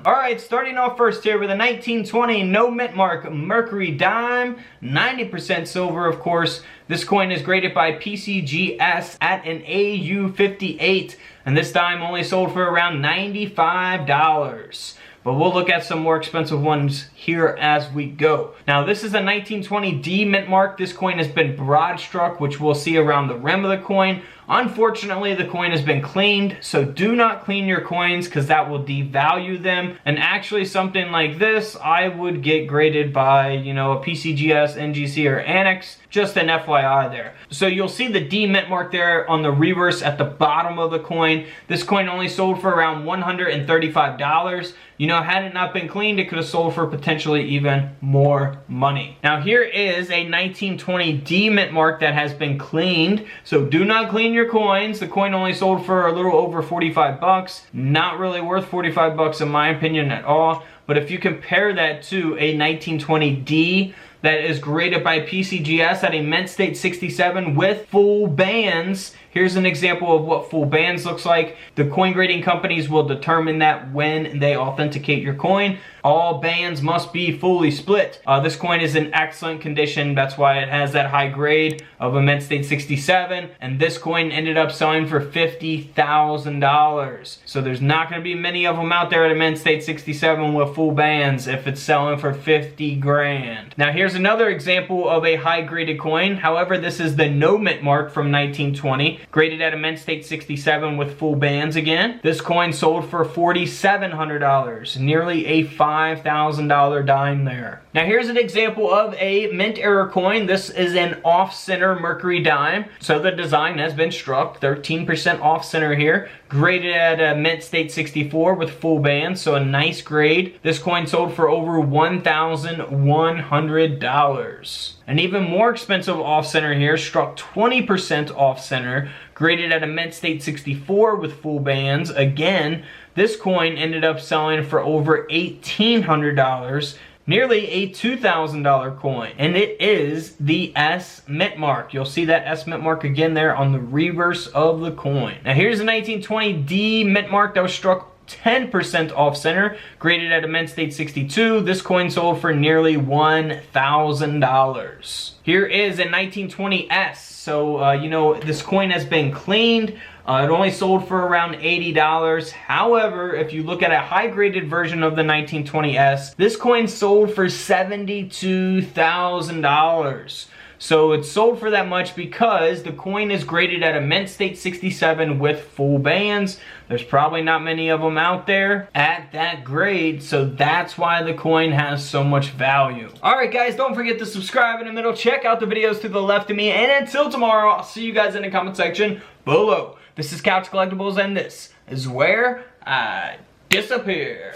Alright, starting off first here with a 1920 no mint mark Mercury dime, 90% silver of course. This coin is graded by PCGS at an AU58, and this dime only sold for around $95. But we'll look at some more expensive ones here as we go. Now this is a 1920 D mint mark. This coin has been broad struck, which we'll see around the rim of the coin. Unfortunately, the coin has been cleaned, so do not clean your coins because that will devalue them. And actually something like this, I would get graded by, a PCGS, NGC, or Annex. Just an FYI there. So you'll see the D mint mark there on the reverse at the bottom of the coin. This coin only sold for around $135. Had it not been cleaned, it could have sold for potentially even more money. Now here is a 1920 D mint mark that has been cleaned. So do not clean your coins. The coin only sold for a little over 45 bucks. Not really worth 45 bucks in my opinion at all. But if you compare that to a 1920 D that is graded by PCGS at a mint state 67 with full bands. Here's an example of what full bands looks like. The coin grading companies will determine that when they authenticate your coin. All bands must be fully split. This coin is in excellent condition. That's why it has that high grade of a mint state 67. And this coin ended up selling for $50,000. So there's not going to be many of them out there at a mint state 67 with full bands if it's selling for 50 grand. Now here's another example of a high graded coin. However, this is the no mint mark from 1920. Graded at a mint state 67 with full bands again. This coin sold for $4,700, nearly a $5,000 dime there. Now here's an example of a mint error coin. This is an off-center Mercury dime. So the design has been struck, 13% off-center here. Graded at a mint state 64 with full bands, so a nice grade. This coin sold for over $1,100. An even more expensive off-center here, struck 20% off-center, graded at a mint state 64 with full bands. Again, this coin ended up selling for over $1,800, nearly a $2,000 coin. And it is the S mint mark. You'll see that S mint mark again there on the reverse of the coin. Now here's a 1920 D mint mark that was struck 10% off center, graded at a mint state 62. This coin sold for nearly $1,000. Here is a 1920 S. So, this coin has been cleaned. It only sold for around $80. However, if you look at a high graded version of the 1920 S, this coin sold for $72,000. So it sold for that much because the coin is graded at a mint state 67 with full bands. There's probably not many of them out there at that grade, so that's why the coin has so much value. Alright guys, don't forget to subscribe in the middle. Check out the videos to the left of me, and until tomorrow, I'll see you guys in the comment section below. This is Couch Collectibles, and this is where I disappear.